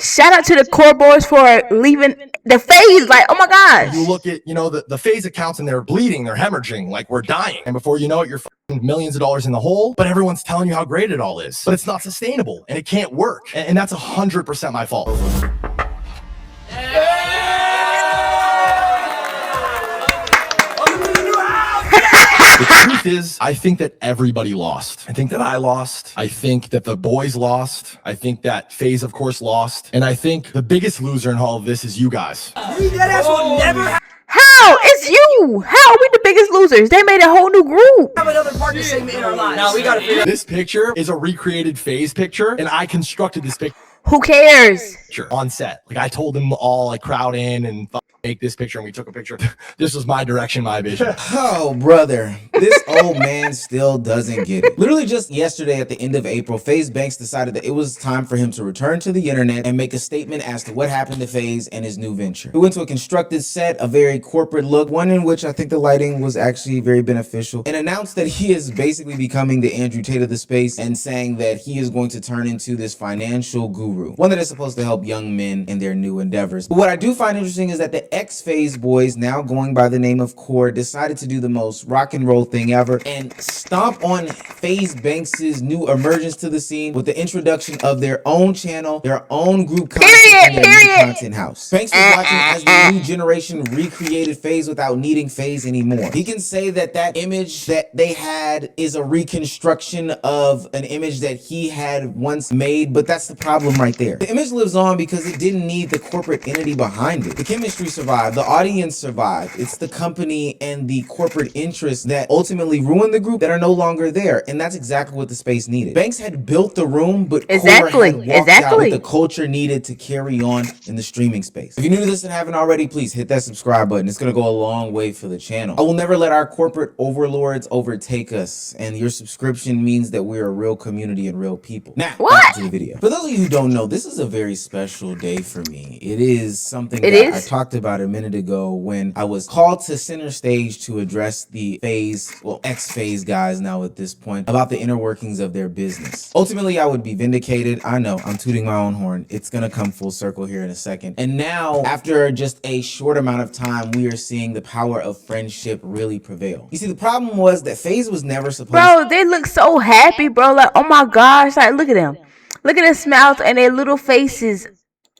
Shout out to the core boys for leaving the phase. Like, oh my gosh. You look at, the Faze accounts and they're bleeding, they're hemorrhaging, like we're dying. And before you know it, you're millions of dollars in the hole, but everyone's telling you how great it all is. But it's not sustainable and it can't work. And that's 100% my fault. The truth is, I think that everybody lost. I think that I lost. I think that the boys lost. I think that Faze, of course, lost. And I think the biggest loser in all of this is you guys. How? It's you. How are we the biggest losers? They made a whole new group. Have another partner segment in our lives. Now we gotta figure. This picture is a recreated Faze picture, and I constructed this picture. Who cares? On set. Like I told them all, like crowd in and make this picture, and we took a picture. This was my direction, my vision. Oh, brother. This old man still doesn't get it. Literally just yesterday at the end of April, Faze Banks decided that it was time for him to return to the internet and make a statement as to what happened to Faze and his new venture. He went to a constructed set, a very corporate look, one in which I think the lighting was actually very beneficial, and announced that he is basically becoming the Andrew Tate of the space and saying that he is going to turn into this financial guru, one that is supposed to help young men in their new endeavors. But what I do find interesting is that the ex-Faze boys, now going by the name of Core, decided to do the most rock and roll thing ever and stomp on Faze Banks's new emergence to the scene with the introduction of their own channel, their own group content, and their new content house. Banks was watching as the new generation recreated Faze without needing Faze anymore. He can say that that image that they had is a reconstruction of an image that he had once made, but that's the problem right there. The image lives on because it didn't need the corporate entity behind it. The chemistry survived, the audience survived. It's the company and the corporate interests that ultimately ruined the group that are no longer there, and that's exactly what the space needed. Banks had built the room, but Core had walked out with the culture needed to carry on in the streaming space. If you're new to this and haven't already, please hit that subscribe button. It's gonna go a long way for the channel. I will never let our corporate overlords overtake us, and your subscription means that we're a real community and real people. Now, back to the video. For those of you who don't know, this is a very special day for me. It is something that I talked about a minute ago when I was called to center stage to address the Faze, well, ex-Faze guys now at this point, about the inner workings of their business. Ultimately, I would be vindicated. I know, I'm tooting my own horn. It's gonna come full circle here in a second. And now, after just a short amount of time, we are seeing the power of friendship really prevail. You see, the problem was that Faze was never supposed Bro, they look so happy, bro. Like, oh my gosh. Like, look at them. Look at their smiles and their little faces.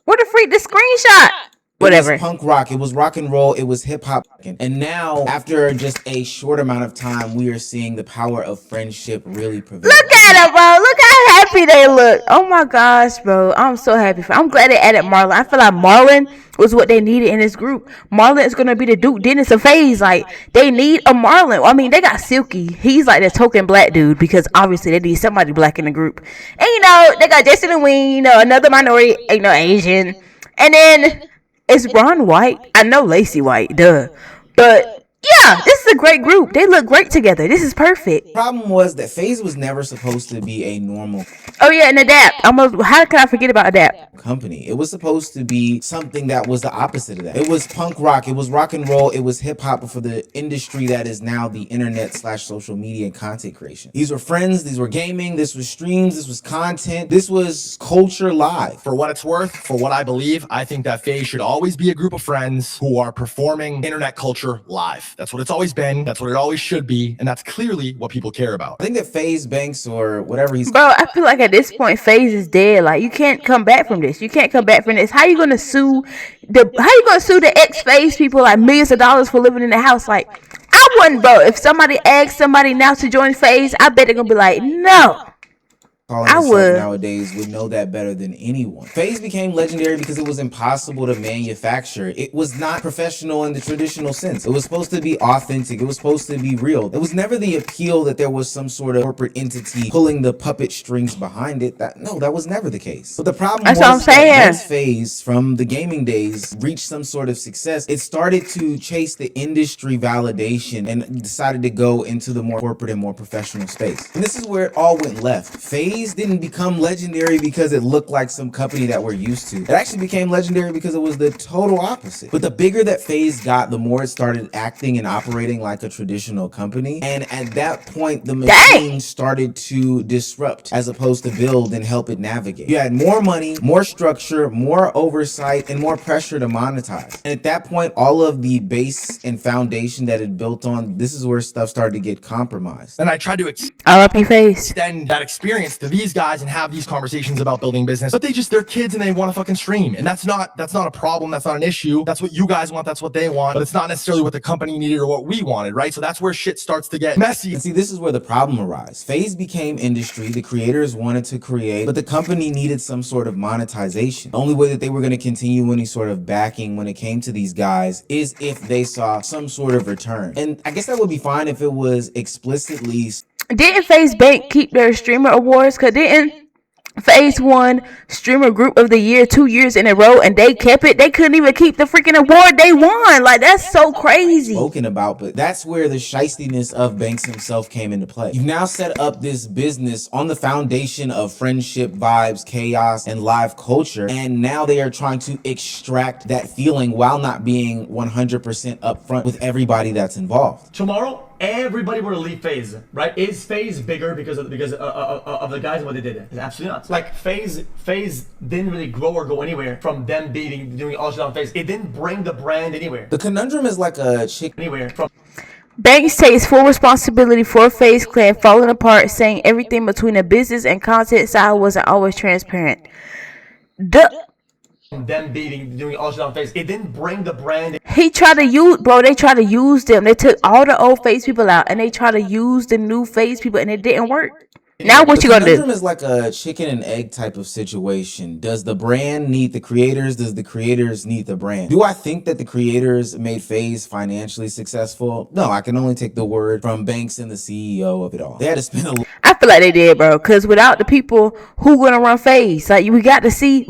What the freak? The screenshot. Whatever. It was punk rock, it was rock and roll, it was hip hop. And now, after just a short amount of time, we are seeing the power of friendship really prevail. Look at them, bro. Look how happy they look. Oh my gosh, bro. I'm so happy for. I'm glad they added Marlon. I feel like Marlon was what they needed in this group. Marlon is gonna be the Duke Dennis of Faze. Like, they need a Marlon. I mean, they got Silky. He's like the token black dude because obviously they need somebody black in the group. And they got Jason and Wayne, another minority, Asian. And then it's Ron White. I know Lacey White, duh. But yeah, this is a great group. They look great together. This is perfect. The problem was that Faze was never supposed to be a normal. Oh yeah, and Adapt. How can I forget about Adapt? Company. It was supposed to be something that was the opposite of that. It was punk rock. It was rock and roll. It was hip hop for the industry that is now the internet / social media and content creation. These were friends. These were gaming. This was streams. This was content. This was culture live. For what it's worth, for what I believe, I think that Faze should always be a group of friends who are performing internet culture live. That's what it's always been. That's what it always should be. And that's clearly what people care about. I think that Faze Banks or whatever he's... Bro, I feel like at this point, Faze is dead. Like, you can't come back from this. You can't come back from this. How you gonna sue the ex-Faze people like millions of dollars for living in the house? Like, I wouldn't, bro. If somebody asked somebody now to join Faze, I bet they're gonna be like, no. I would nowadays would know that better than anyone. Faze became legendary because it was impossible to manufacture. It was not professional in the traditional sense. It was supposed to be authentic. It was supposed to be real. It was never the appeal that there was some sort of corporate entity pulling the puppet strings behind it. That was never the case. But the problem was that once Faze from the gaming days reached some sort of success, it started to chase the industry validation and decided to go into the more corporate and more professional space. And this is where it all went left. Faze Faze didn't become legendary because it looked like some company that we're used to. It actually became legendary because it was the total opposite. But the bigger that Faze got, the more it started acting and operating like a traditional company. And at that point, the machine started to disrupt as opposed to build and help it navigate. You had more money, more structure, more oversight, and more pressure to monetize. And at that point, all of the base and foundation that it built on, this is where stuff started to get compromised. And I tried to R.I.P. Faze. extend that experience to these guys and have these conversations about building business, but they're kids and they want to fucking stream, and that's not a problem. That's not an issue. That's what you guys want. That's what they want, but it's not necessarily what the company needed or what we wanted, right? So that's where shit starts to get messy. And see, this is where the problem arises. Faze became industry. The creators wanted to create, but the company needed some sort of monetization. The only way that they were going to continue any sort of backing when it came to these guys is if they saw some sort of return. And I guess that would be fine if it was explicitly. Didn't Faze Bank keep their streamer awards? Cause didn't Faze won Streamer Group of the Year 2 years in a row, and they kept it. They couldn't even keep the freaking award they won. Like, that's so crazy. Spoken about, but that's where the shystiness of Banks himself came into play. You've now set up this business on the foundation of friendship, vibes, chaos, and live culture, and now they are trying to extract that feeling while not being 100% upfront with everybody that's involved. Tomorrow, everybody were to leave Faze, right? Is Faze bigger because of the guys and what they did? It's absolutely not. Like Faze didn't really grow or go anywhere from them doing all shit on Faze. It didn't bring the brand anywhere. The conundrum is like a chick Anywhere from. Banks takes full responsibility for Faze Clan falling apart, saying everything between the business and content side wasn't always transparent. Them doing all shit on Faze. It didn't bring the brand. They tried to use them. They took all the old Faze people out and they tried to use the new Faze people, and it didn't work. Now what you gonna do? The conundrum is like a chicken and egg type of situation. Does the brand need the creators? Does the creators need the brand? Do I think that the creators made Faze financially successful? No, I can only take the word from Banks and the CEO of it all. They had to spend a I feel like they did, bro. Because without the people who gonna run Faze, like we got to see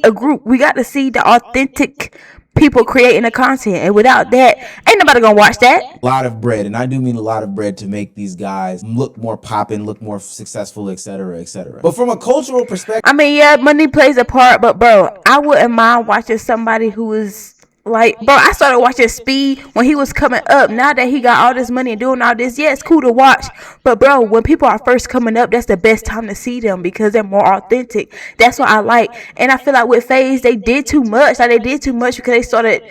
a group. We got to see the authentic people creating the content, and without that, ain't nobody gonna watch that. lot of bread, and I do mean a lot of bread, to make these guys look more poppin', look more successful, etc., etc. But from a cultural perspective, I mean, yeah, money plays a part, but bro, I wouldn't mind watching somebody who is like, bro, I started watching Speed when he was coming up. Now that he got all this money and doing all this, yeah, it's cool to watch. But bro, when people are first coming up, that's the best time to see them because they're more authentic. That's what I like. And I feel like with Faze, they did too much. Like, they did too much because they started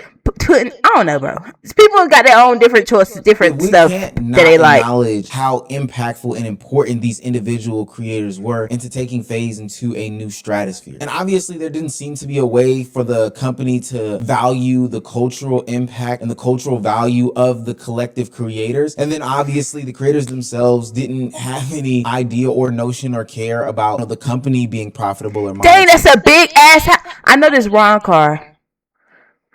putting, I don't know, bro. People got their own different choices, different stuff that they like. Acknowledge how impactful and important these individual creators were into taking Faze into a new stratosphere. And obviously, there didn't seem to be a way for the company to value the cultural impact and the cultural value of the collective creators. And then obviously, the creators themselves didn't have any idea or notion or care about the company being profitable or monetary. Dang, that's a big ass. I know this Ron car.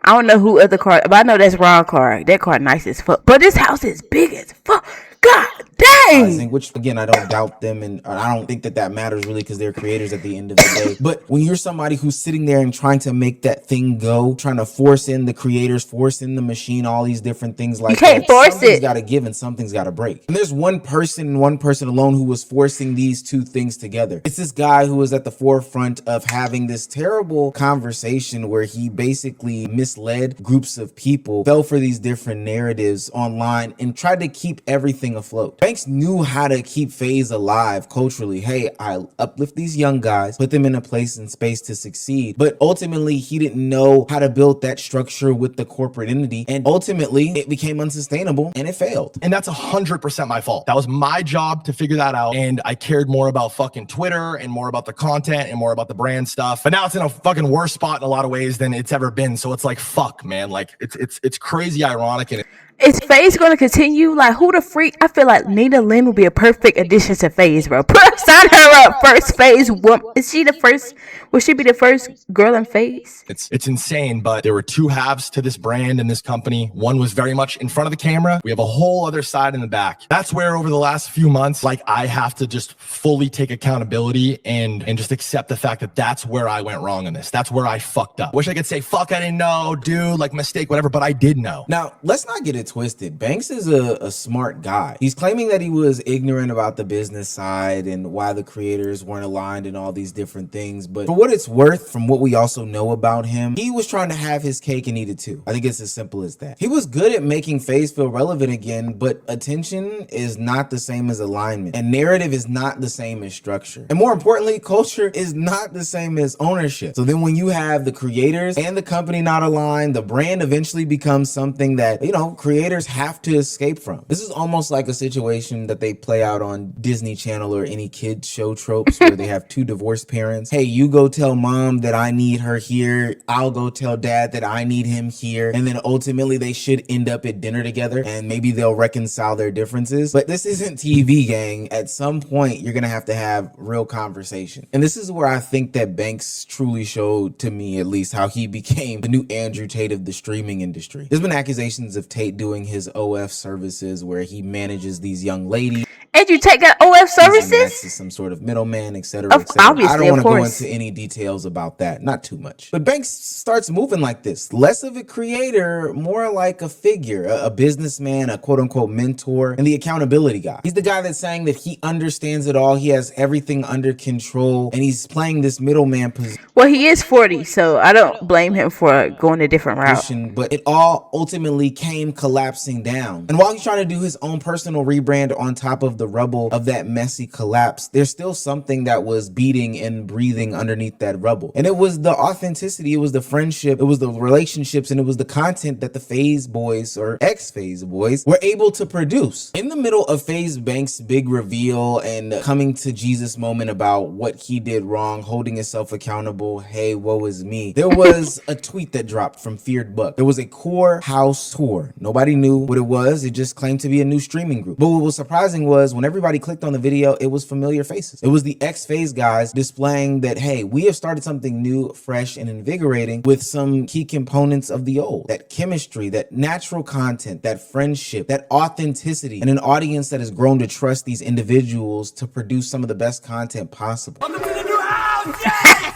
I don't know who other car, but I know that's Ron car. That car nice as fuck. But this house is big as fuck. God dang. Which again, I don't doubt them, and I don't think that that matters really because they're creators at the end of the day. But when you're somebody who's sitting there and trying to make that thing go, trying to force in the creators, force in the machine, all these different things like that, you can't force something's it. Got to give and something's got to break. And there's one person alone who was forcing these two things together. It's this guy who was at the forefront of having this terrible conversation where he basically misled groups of people, fell for these different narratives online, and tried to keep everything afloat. Banks knew how to keep Faze alive culturally. Hey, I uplift these young guys, put them in a place and space to succeed. But ultimately, he didn't know how to build that structure with the corporate entity. And ultimately, it became unsustainable and it failed. And that's 100% my fault. That was my job to figure that out. And I cared more about fucking Twitter and more about the content and more about the brand stuff. But now it's in a fucking worse spot in a lot of ways than it's ever been. So it's like, fuck, man. Like, it's crazy ironic. And Is Faze going to continue? Like, who the freak? I feel like Nina Lynn will be a perfect addition to Faze, bro. Sign her up. First Faze woman. Is she the first? Will she be the first girl in Faze? It's insane, but there were two halves to this brand and this company. One was very much in front of the camera. We have a whole other side in the back. That's where over the last few months, like, I have to just fully take accountability and just accept the fact that that's where I went wrong in this. That's where I fucked up. Wish I could say, fuck, I didn't know, dude, like, mistake, whatever, but I did know. Now, let's not get it twisted. Banks is a smart guy. He's claiming that he was ignorant about the business side and why the creators weren't aligned and all these different things. But for what it's worth, from what we also know about him, he was trying to have his cake and eat it too. I think it's as simple as that. He was good at making Faze feel relevant again, but attention is not the same as alignment, and narrative is not the same as structure. And more importantly, culture is not the same as ownership. So then when you have the creators and the company not aligned, the brand eventually becomes something that, you know, creators have to escape from. This is almost like a situation that they play out on Disney Channel or any kid show tropes where they have two divorced parents. Hey, you go tell mom that I need her here. I'll go tell dad that I need him here. And then ultimately they should end up at dinner together and maybe they'll reconcile their differences. But this isn't TV, gang. At some point, you're going to have real conversation. And this is where I think that Banks truly showed, to me at least, how he became the new Andrew Tate of the streaming industry. There's been accusations of Tate doing his OF services where he manages these young ladies. And you take that OF services? As some sort of middleman, etc. Obviously, I don't want to of go course. into any details about that, not too much. But Banks starts moving like this, less of a creator, more like a figure, a businessman, a quote unquote mentor, and the accountability guy. He's the guy that's saying that he understands it all, he has everything under control, and he's playing this middleman position. Well, he is 40, so I don't blame him for going a different route. But it all ultimately came collapsing down. And while he's trying to do his own personal rebrand on top of the rubble of that messy collapse, there's still something that was beating and breathing underneath that rubble. And it was the authenticity, it was the friendship, it was the relationships, and it was the content that the Faze boys, or ex-Faze boys, were able to produce. In the middle of Faze Banks' big reveal and coming to Jesus moment about what he did wrong, holding himself accountable, hey, woe is me, there was a tweet that dropped from Feared Buck. There was a Core House tour. Nobody knew what it was. It just claimed to be a new streaming group. But what was surprising was when everybody clicked on the video, it was familiar faces. It was the ex-Faze guys displaying that, hey, we have started something new, fresh, and invigorating with some key components of the old. That chemistry, that natural content, that friendship, that authenticity, and an audience that has grown to trust these individuals to produce some of the best content possible. Welcome to the new house! Yes!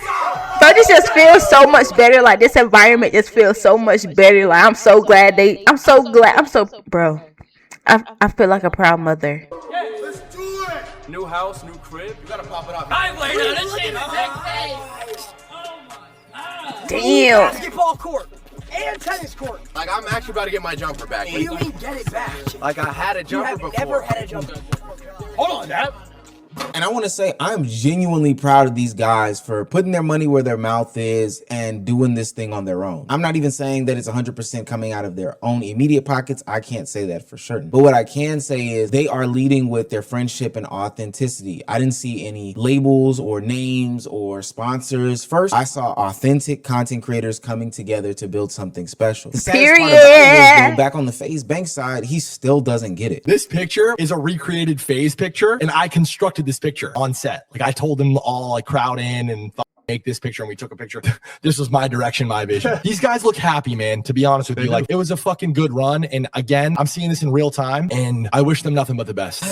So this just feels so much better. Like, this environment just feels so much better. Like, I'm so glad, bro. I feel like a proud mother. Hey, let's do it! New house, new crib. You gotta pop it off. I'm laying on this shit. Oh my god. Damn. Basketball court and tennis court. Like, I'm actually about to get my jumper back. What do you mean get it back? Like, I had a You jumper have before. never had a jumper. Hold on, Dad. And I want to say I'm genuinely proud of these guys for putting their money where their mouth is and doing this thing on their own. I'm not even saying that it's 100% coming out of their own immediate pockets. I can't say that for certain. But what I can say is they are leading with their friendship and authenticity. I didn't see any labels or names or sponsors. First, I saw authentic content creators coming together to build something special. The saddest part about it is, though, back on the Faze Banks side, he still doesn't get it. This picture is a recreated Faze picture, and I constructed this picture on set. Like, I told them all, like, crowd in and make this picture, and we took a picture. This was my direction, my vision. These guys look happy, man, to be honest with you. Like, it was a fucking good run, and again, I'm seeing this in real time, and I wish them nothing but the best.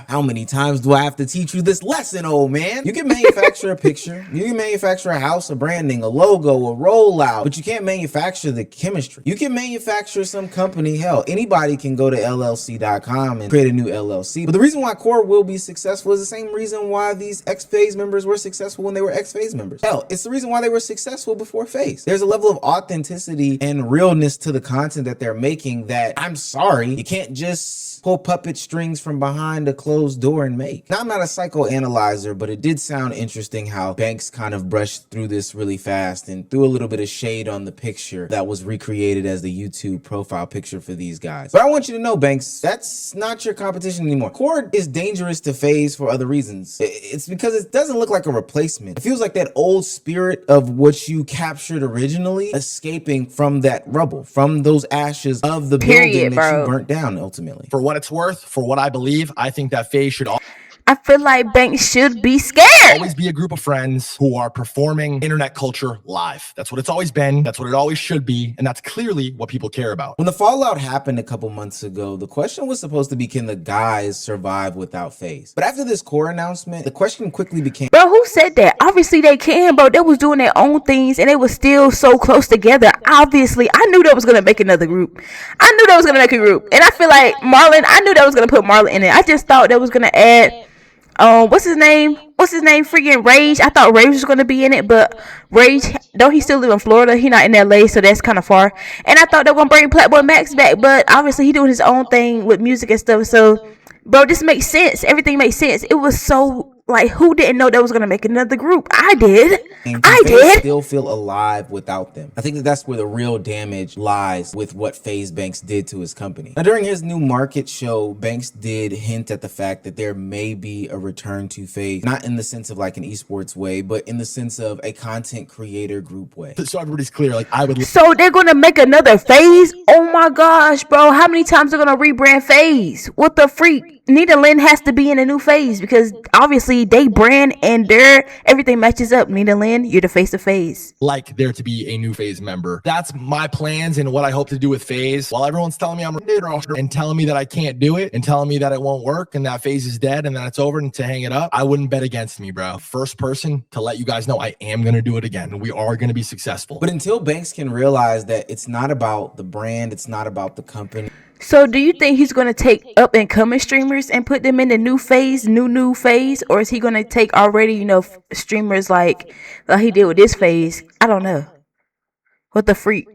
How many times do I have to teach you this lesson, old man? You can manufacture a picture, you can manufacture a house, a branding, a logo, a rollout, but you can't manufacture the chemistry. You can manufacture some company. Hell, anybody can go to LLC.com and create a new LLC. But the reason why Core will be successful is the same reason why these ex-Faze members were successful when they were ex-Faze members. Hell, it's the reason why they were successful before Faze. There's a level of authenticity and realness to the content that they're making that, I'm sorry, you can't just pull puppet strings from behind a closed door and make. Now, I'm not a psychoanalyzer, but it did sound interesting how Banks kind of brushed through this really fast and threw a little bit of shade on the picture that was recreated as the YouTube profile picture for these guys. But I want you to know, Banks, that's not your competition anymore. Core is dangerous to Faze for other reasons. It's because it doesn't look like a replacement. It feels like that old spirit of what you captured originally escaping from that rubble, from those ashes of the building that you burnt down ultimately. For what it's worth, for what I believe, I think that Faze should I feel like Banks should be scared. Always be a group of friends who are performing internet culture live. That's what it's always been. That's what it always should be. And that's clearly what people care about. When the fallout happened a couple months ago, the question was supposed to be, can the guys survive without Faze? But after this core announcement, the question quickly became, Bro, who said that? Obviously they can, bro. They was doing their own things and they was still so close together. Obviously, I knew they was gonna make another group. I knew they was gonna make a group. And I feel like Marlon, I knew they was gonna put Marlon in it. I just thought they was gonna add what's his name? Freaking Rage. I thought Rage was gonna be in it, but Rage, don't he still live in Florida? He not in LA, so that's kind of far. And I thought they were gonna bring Playboy Max back, but obviously he doing his own thing with music and stuff. So, bro, this makes sense. Everything makes sense. It was so like, who didn't know that was gonna make another group? I did. I did. Still feel alive without them. I think that's where the real damage lies with what Faze Banks did to his company. Now, during his new market show, Banks did hint at the fact that there may be a return to Faze, not in the sense of like an esports way, but in the sense of a content creator group way. So everybody's clear, like I would. So they're gonna make another Faze? Oh my gosh, bro! How many times they're gonna rebrand Faze? What the freak? Nita Lynn has to be in a new Faze because obviously they brand and their everything matches up. Nita Lynn, you're the face of Faze. Like there to be a new Faze member. That's my plans and what I hope to do with Faze. While everyone's telling me I'm and telling me that I can't do it and telling me that it won't work and that Faze is dead and that it's over and to hang it up, I wouldn't bet against me, bro. First person to let you guys know I am gonna do it again and we are gonna be successful. But until Banks can realize that it's not about the brand, it's not about the company. So do you think he's going to take up and coming streamers and put them in the new Faze, new Faze? Or is he going to take already, streamers like he did with this Faze? I don't know. What the freak?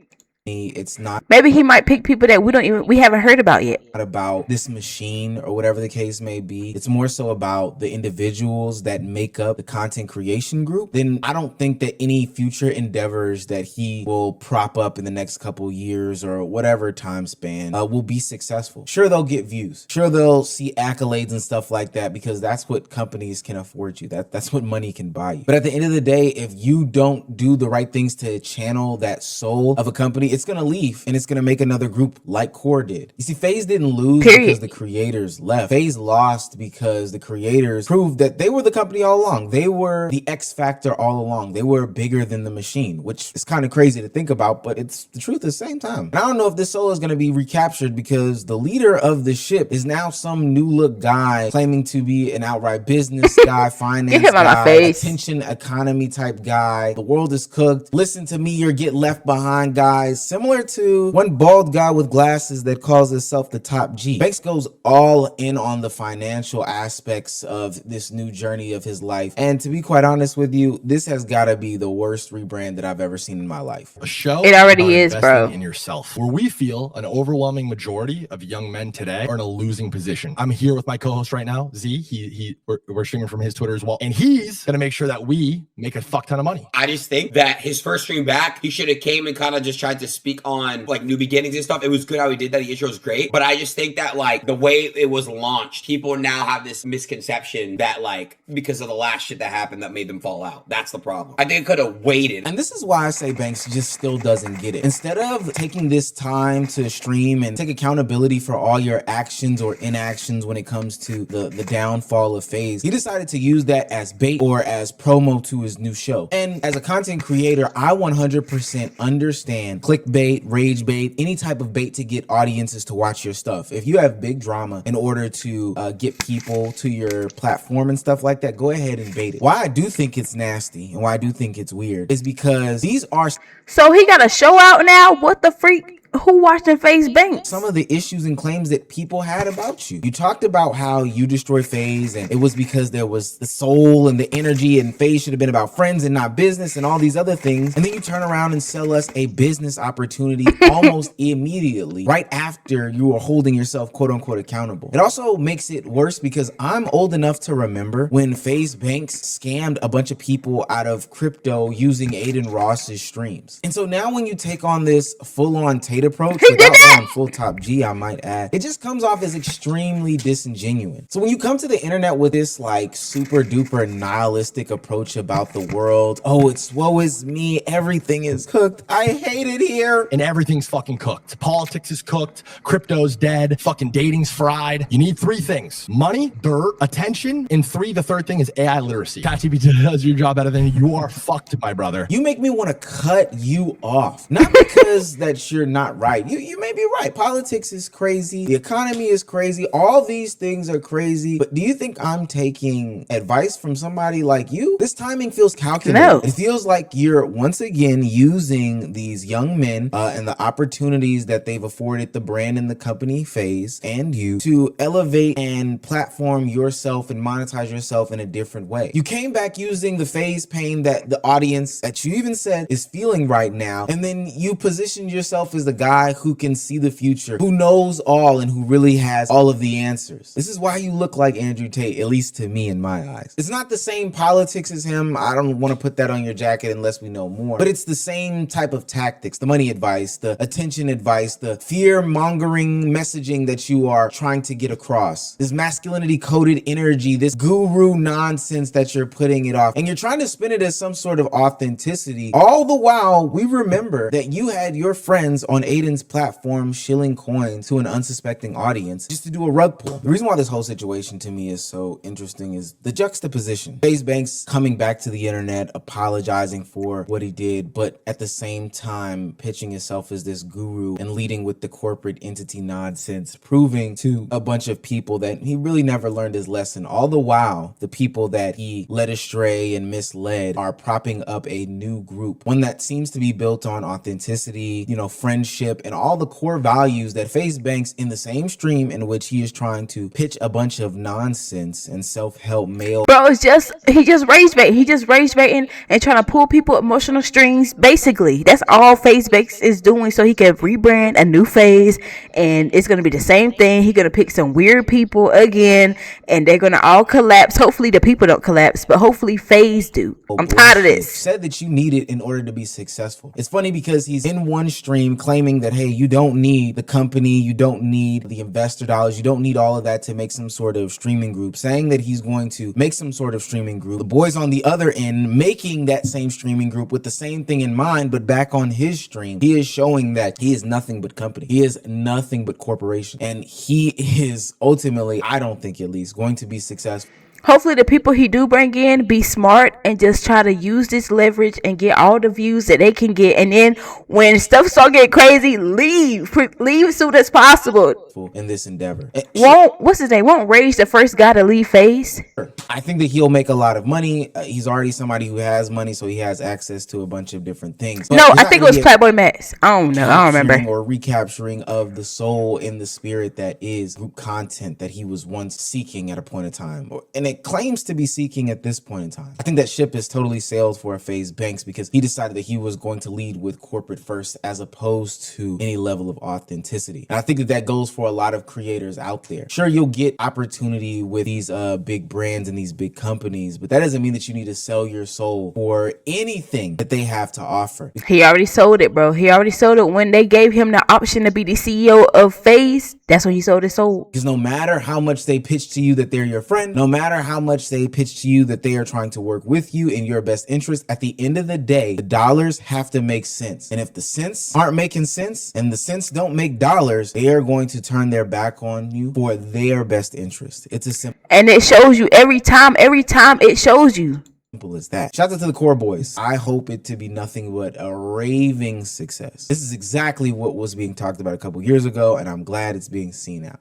It's not. Maybe he might pick people that we haven't heard about yet. Not about this machine or whatever the case may be. It's more so about the individuals that make up the content creation group. Then I don't think that any future endeavors that he will prop up in the next couple years or whatever time span will be successful. Sure, they'll get views. Sure, they'll see accolades and stuff like that because that's what companies can afford you. That's what money can buy you. But at the end of the day, if you don't do the right things to channel that soul of a company, it's gonna leave and it's gonna make another group like Core did. You see, Faze didn't lose because the creators left. Faze lost because the creators proved that they were the company all along. They were the X factor all along. They were bigger than the machine, which is kind of crazy to think about, but it's the truth at the same time. And I don't know if this soul is gonna be recaptured because the leader of the ship is now some new look guy claiming to be an outright business guy, finance guy, attention economy type guy. The world is cooked. Listen to me, you're get left behind guys. Similar to one bald guy with glasses that calls himself the top G. Banks goes all in on the financial aspects of this new journey of his life. And to be quite honest with you, this has got to be the worst rebrand that I've ever seen in my life. A show it already is, bro. In yourself, where we feel an overwhelming majority of young men today are in a losing position. I'm here with my co-host right now, Z. We're streaming from his Twitter as well, and he's gonna make sure that we make a fuck ton of money. I just think that his first stream back, he should have came and kind of just tried to speak on like new beginnings and stuff. It was good how he did that. The intro was great, but I just think that like the way it was launched, people now have this misconception that like because of the last shit that happened that made them fall out. That's the problem. I think it could have waited. And this is why I say Banks just still doesn't get it. Instead of taking this time to stream and take accountability for all your actions or inactions when it comes to the downfall of Faze, he decided to use that as bait or as promo to his new show. And as a content creator, I 100% understand clickbait, rage bait, any type of bait to get audiences to watch your stuff. If you have big drama in order to get people to your platform and stuff like that, go ahead and bait it. Why I do think it's nasty and why I do think it's weird is because these are... So he got a show out now? What the freak? Who watching Faze Banks? Some of the issues and claims that people had about you. You talked about how you destroyed Faze and it was because there was the soul and the energy and Faze should have been about friends and not business and all these other things. And then you turn around and sell us a business opportunity almost immediately, right after you were holding yourself quote unquote accountable. It also makes it worse because I'm old enough to remember when Faze Banks scammed a bunch of people out of crypto using Aiden Ross's streams. And so now when you take on this full-on Tater approach without going full top G, I might add. It just comes off as extremely disingenuous. So when you come to the internet with this like super duper nihilistic approach about the world, oh, it's woe is me, everything is cooked, I hate it here. And everything's fucking cooked. Politics is cooked. Crypto's dead. Fucking dating's fried. You need three things: money, dirt, attention, and the third thing is AI literacy. ChatGPT does your job better than you are fucked, my brother. You make me want to cut you off. Not because that you're not right. You may be right. Politics is crazy. The economy is crazy. All these things are crazy. But do you think I'm taking advice from somebody like you? This timing feels calculated. No. It feels like you're once again using these young men and the opportunities that they've afforded the brand and the company Faze and you to elevate and platform yourself and monetize yourself in a different way. You came back using the Faze pain that the audience that you even said is feeling right now, and then you positioned yourself as the guy who can see the future, who knows all, and who really has all of the answers. This is why you look like Andrew Tate, at least to me in my eyes. It's not the same politics as him. I don't want to put that on your jacket unless we know more, but it's the same type of tactics, the money advice, the attention advice, the fear mongering messaging that you are trying to get across, this masculinity coded energy, this guru nonsense that you're putting it off, and you're trying to spin it as some sort of authenticity. All the while, we remember that you had your friends on Aiden's platform shilling coins to an unsuspecting audience just to do a rug pull. The reason why this whole situation to me is so interesting is the juxtaposition. Faze Banks coming back to the internet, apologizing for what he did, but at the same time pitching himself as this guru and leading with the corporate entity nonsense, proving to a bunch of people that he really never learned his lesson. All the while, the people that he led astray and misled are propping up a new group, one that seems to be built on authenticity, friendship, and all the core values that Faze Banks, in the same stream in which he is trying to pitch a bunch of nonsense and self-help male. Bro, he just rage bait. He just rage baiting and trying to pull people emotional strings. Basically, that's all Faze Banks is doing, so he can rebrand a new phase, and it's gonna be the same thing. He's gonna pick some weird people again, and they're gonna all collapse. Hopefully, the people don't collapse, but hopefully, Faze do. I'm tired of this. Said that you need it in order to be successful. It's funny because he's in one stream claiming that, hey, you don't need the company, you don't need the investor dollars, you don't need all of that to make some sort of streaming group, saying that he's going to make some sort of streaming group. The boys on the other end making that same streaming group with the same thing in mind, but back on his stream, he is showing that he is nothing but company. He is nothing but corporation. And he is ultimately, I don't think at least, going to be successful. Hopefully the people he do bring in be smart and just try to use this leverage and get all the views that they can get. And then when stuff start getting crazy, leave as soon as possible. In this endeavor. Won't Rage the first guy to leave Faze? I think that he'll make a lot of money. He's already somebody who has money, so he has access to a bunch of different things. But no, I think it was Playboy Max. I don't know. I don't remember. Or recapturing of the soul and the spirit that is group content that he was once seeking at a point in time. And it claims to be seeking at this point in time. I think that ship is totally sailed for Faze Banks because he decided that he was going to lead with corporate first as opposed to any level of authenticity. And I think that goes for a lot of creators out there. Sure, you'll get opportunity with these big brands and these big companies, but that doesn't mean that you need to sell your soul for anything that they have to offer. He already sold it, bro. He already sold it when they gave him the option to be the CEO of Faze. That's when he sold his soul. Because no matter how much they pitch to you that they're your friend, no matter how much they pitch to you that they are trying to work with you in your best interest, at the end of the day, the dollars have to make sense. And if the cents aren't making sense and the cents don't make dollars, they are going to turn their back on you for their best interest. It's as simple. And it shows you every time it shows you. Simple as that. Shout out to the core boys. I hope it to be nothing but a raving success. This is exactly what was being talked about a couple years ago, and I'm glad it's being seen out.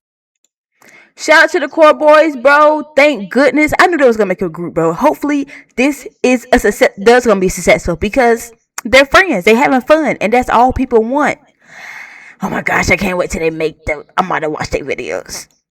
Shout out to the core boys, bro. Thank goodness. I knew they was gonna make a group, bro. Hopefully this is a success. That's gonna be successful because they're friends. They having fun, and that's all people want. Oh my gosh, I can't wait till they make them. I'm about to watch their videos.